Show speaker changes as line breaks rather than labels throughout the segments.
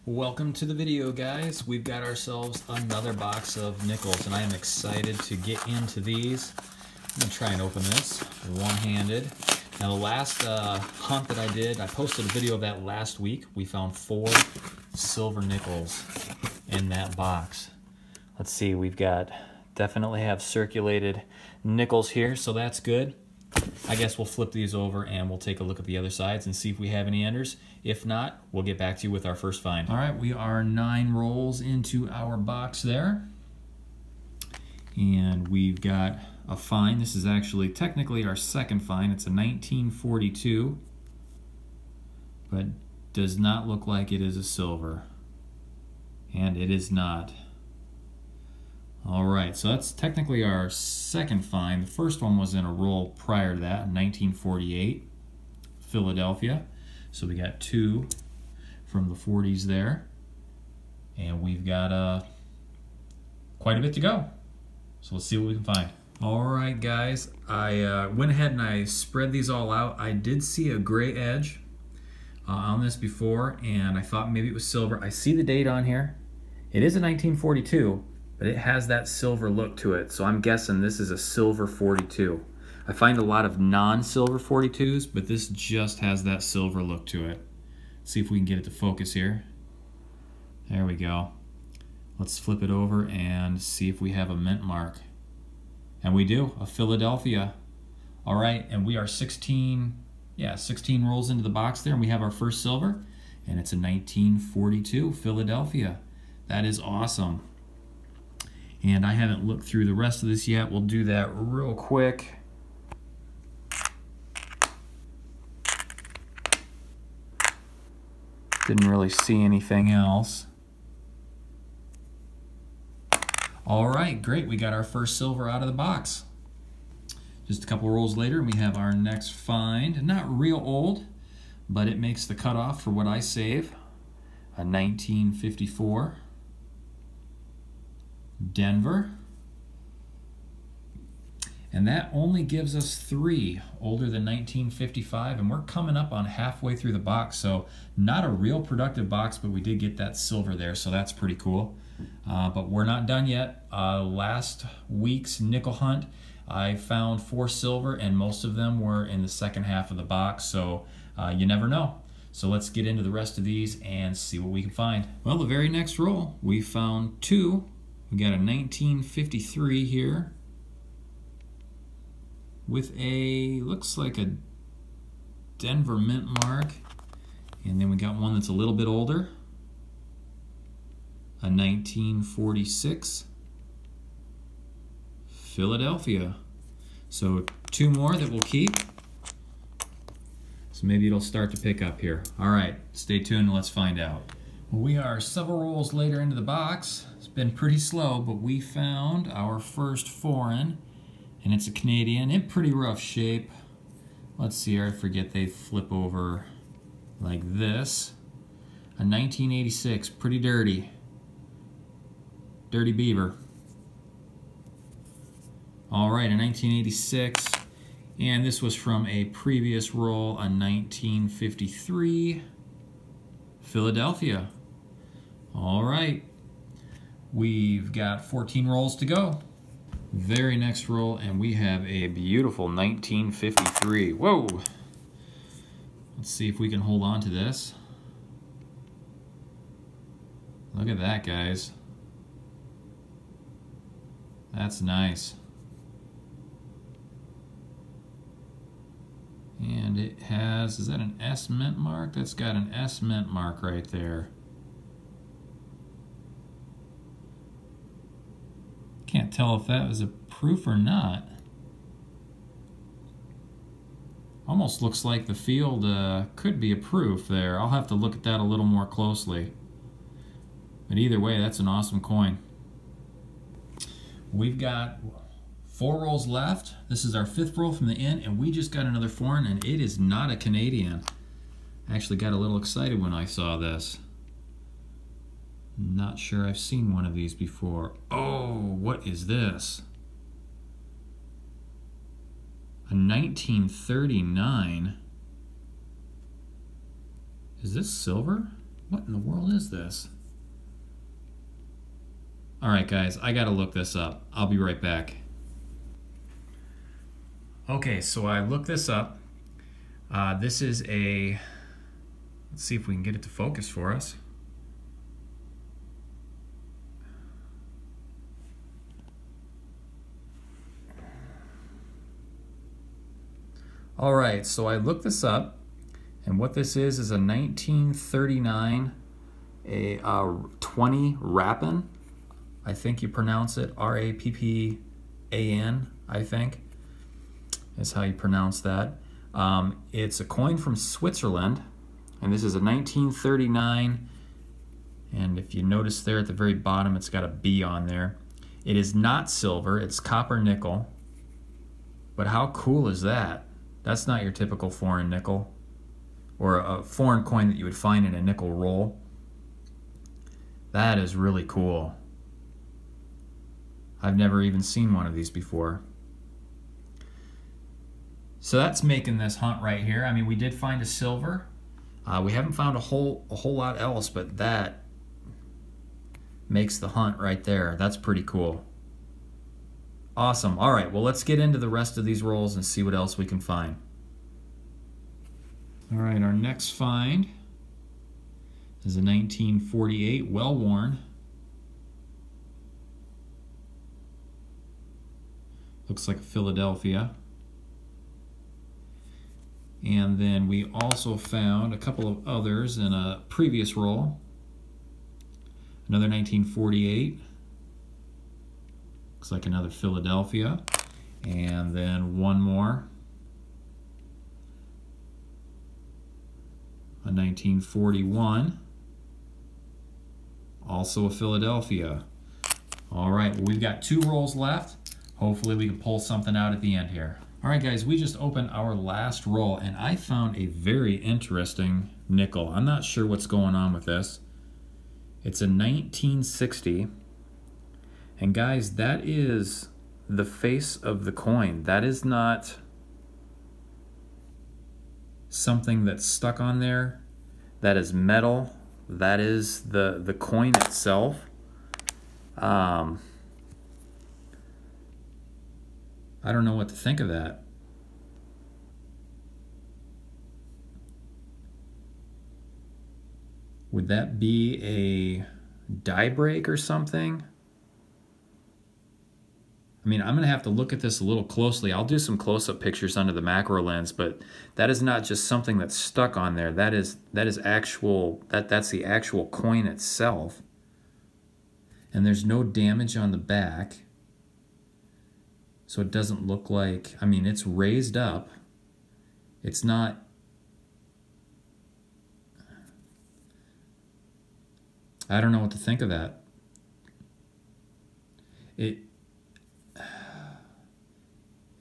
Welcome to the video, guys. We've got ourselves another box of nickels, and I am excited to get into these. I'm going to try and open this one-handed. Now, the last hunt that I did, I posted a video of that last week. We found 4 silver nickels in that box. Let's see, we've got, definitely have circulated nickels here, so that's good. I guess we'll flip these over and we'll take a look at the other sides and see if we have any enders. If not, we'll get back to you with our first find. All right, we are 9 rolls into our box there. And we've got a find. This is actually technically our second find. It's a 1942, but does not look like it is a silver. And it is not. All right, so that's technically our second find. The first one was in a roll prior to that, 1948, Philadelphia. So we got 2 from the 40s there. And we've got quite a bit to go. So let's see what we can find. All right, guys, I went ahead and I spread these all out. I did see a gray edge on this before, and I thought maybe it was silver. I see the date on here. It is a 1942. But it has that silver look to it, so I'm guessing this is a silver 42. I find a lot of non-silver 42s, but this just has that silver look to it. See if we can get it to focus here. There we go. Let's flip it over and see if we have a mint mark. And we do, a Philadelphia. All right, and we are 16 rolls into the box there, and we have our first silver, and it's a 1942 Philadelphia. That is awesome. And I haven't looked through the rest of this yet. We'll do that real quick. Didn't really see anything else. All right, great. We got our first silver out of the box. Just a couple rolls later, we have our next find. Not real old, but it makes the cutoff for what I save. A 1954. Denver, and that only gives us 3 older than 1955, and we're coming up on halfway through the box, so not a real productive box, but we did get that silver there, so that's pretty cool. But we're not done yet. Last week's nickel hunt, I found 4 silver, and most of them were in the second half of the box, so you never know. So let's get into the rest of these and see what we can find. Well, the very next roll, we found 2. We got a 1953 here with a, looks like a Denver mint mark. And then we got one that's a little bit older, a 1946 Philadelphia. So 2 more that we'll keep. So maybe it'll start to pick up here. All right, stay tuned and let's find out. Well, we are several rolls later into the box. It's been pretty slow, but we found our first foreign, and it's a Canadian in pretty rough shape. Let's see here, I forget they flip over like this. A 1986, pretty dirty. Dirty beaver. All right, a 1986, and this was from a previous roll, a 1953 Philadelphia. All right. We've got 14 rolls to go. Very next roll, and we have a beautiful 1953. Whoa! Let's see if we can hold on to this. Look at that, guys. That's nice. And it has, is that an S mint mark? That's got an S mint mark right there. Can't tell if that was a proof or not. Almost looks like the field could be a proof there. I'll have to look at that a little more closely. But either way, that's an awesome coin. We've got 4 rolls left. This is our 5th roll from the end, and we just got another foreign, and it is not a Canadian. I actually got a little excited when I saw this. Not sure I've seen one of these before. Oh, what is this? A 1939. Is this silver? What in the world is this? All right, guys, I gotta look this up. I'll be right back. Okay, so I looked this up. This is a, let's see if we can get it to focus for us. All right, so I looked this up, and what this is a 1939 a 20 Rappan. I think you pronounce it Rappan, I think is how you pronounce that. It's a coin from Switzerland, and this is a 1939, and if you notice there at the very bottom it's got a B on there. It is not silver, it's copper nickel, but how cool is that? That's not your typical foreign nickel, or a foreign coin that you would find in a nickel roll. That is really cool. I've never even seen one of these before. So that's making this hunt right here. I mean, we did find a silver. We haven't found a whole lot else, but that makes the hunt right there. That's pretty cool. Awesome. All right, well, let's get into the rest of these rolls and see what else we can find. All right, our next find is a 1948 well-worn. Looks like a Philadelphia. And then we also found a couple of others in a previous roll. Another 1948. Looks like another Philadelphia. And then one more. A 1941. Also a Philadelphia. All right, well, we've got 2 rolls left. Hopefully we can pull something out at the end here. All right, guys, we just opened our last roll, and I found a very interesting nickel. I'm not sure what's going on with this. It's a 1960. And guys, that is the face of the coin. That is not something that's stuck on there. That is metal. That is the coin itself. I don't know what to think of that. Would that be a die break or something? I mean, I'm gonna have to look at this a little closely. I'll do some close-up pictures under the macro lens, but that is not just something that's stuck on there. That's the actual coin itself. And there's no damage on the back. So it doesn't look like, I mean, it's raised up. It's not, I don't know what to think of that. It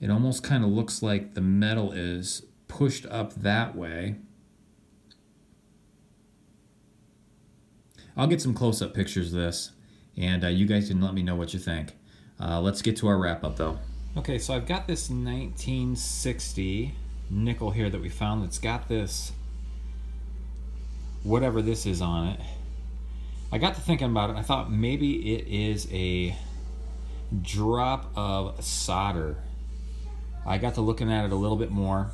almost kind of looks like the metal is pushed up that way. I'll get some close-up pictures of this, and you guys can let me know what you think. Let's get to our wrap-up, though. Okay, so I've got this 1960 nickel here that we found that's got this, whatever this is on it. I got to thinking about it, and I thought maybe it is a drop of solder. I got to looking at it a little bit more,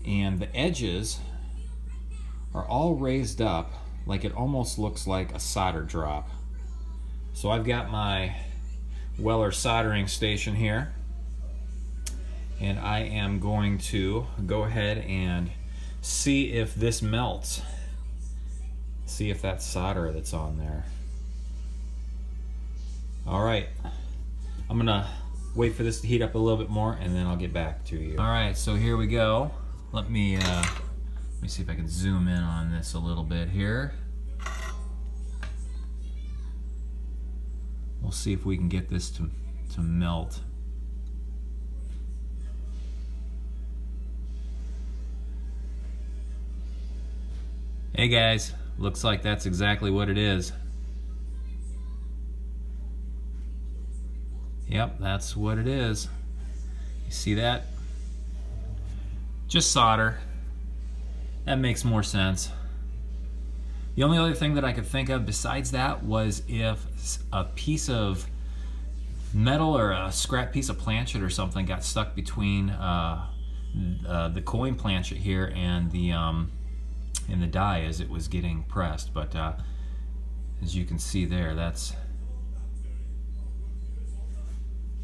and the edges are all raised up like it almost looks like a solder drop. So I've got my Weller soldering station here, and I am going to go ahead and see if this melts. See if that's solder that's on there. All right, I'm gonna wait for this to heat up a little bit more, and then I'll get back to you. All right, so here we go. Let me see if I can zoom in on this a little bit here. We'll see if we can get this to melt. Hey guys, looks like that's exactly what it is. Yep, that's what it is. You see that? Just solder. That makes more sense. The only other thing that I could think of besides that was if a piece of metal or a scrap piece of planchet or something got stuck between the coin planchet here and the die as it was getting pressed. But as you can see there, that's,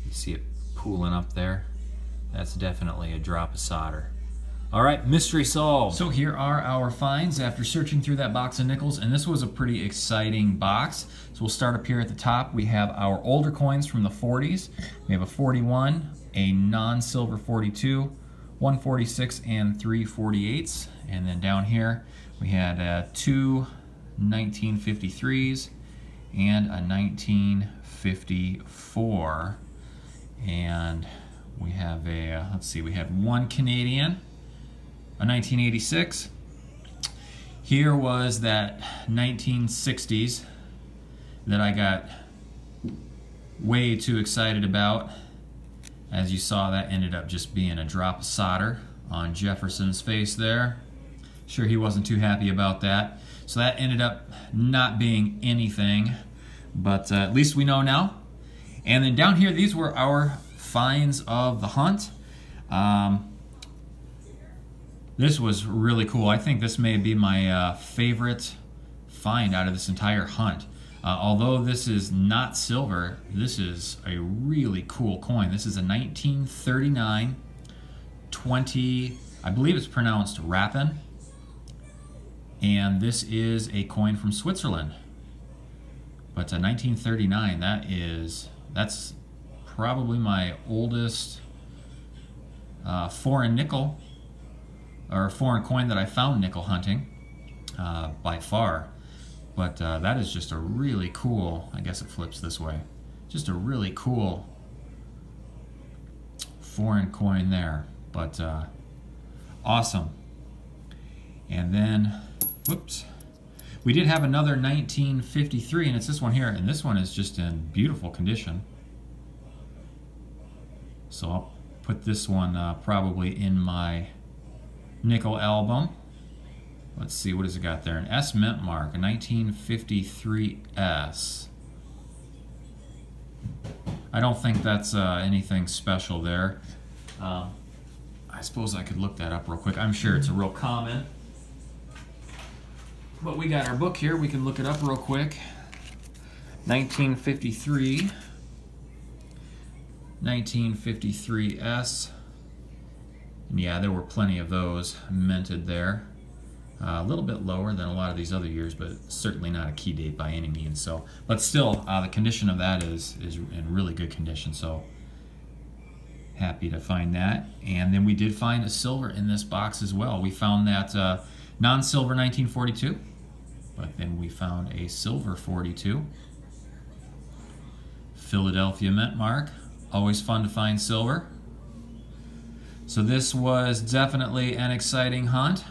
you see it pooling up there. That's definitely a drop of solder. All right, mystery solved. So here are our finds after searching through that box of nickels, and this was a pretty exciting box. So we'll start up here at the top. We have our older coins from the 40s. We have a 41, a non-silver 42, 146, and 3/48. And then down here we had two 1953s and a 1954. And we have a, let's see, we had one Canadian, a 1986. Here was that 1960s that I got way too excited about. As you saw, that ended up just being a drop of solder on Jefferson's face there. Sure, he wasn't too happy about that. So that ended up not being anything, but at least we know now. And then down here, these were our finds of the hunt. This was really cool. I think this may be my favorite find out of this entire hunt. Although this is not silver, this is a really cool coin. This is a 1939 20, I believe it's pronounced Rappen. And this is a coin from Switzerland. But 1939, that's probably my oldest foreign nickel or foreign coin that I found nickel hunting by far. But that is just a really cool, I guess it flips this way, just a really cool foreign coin there. But awesome. And then, whoops, we did have another 1953, and it's this one here, and this one is just in beautiful condition. So I'll put this one probably in my nickel album. Let's see, what has it got there? An S mint mark, a 1953S. I don't think that's anything special there. I suppose I could look that up real quick. I'm sure it's a real common. But we got our book here. We can look it up real quick. 1953. 1953S. And yeah, there were plenty of those minted there. A little bit lower than a lot of these other years, but certainly not a key date by any means. So, but still, the condition of that is in really good condition. So happy to find that. And then we did find a silver in this box as well. We found that non-silver 1942, but then we found a silver 42. Philadelphia mint mark. Always fun to find silver. So this was definitely an exciting hunt.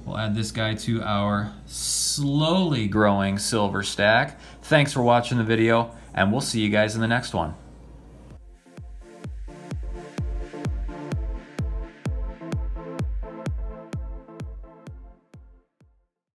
We'll add this guy to our slowly growing silver stack. Thanks for watching the video, and we'll see you guys in the next one.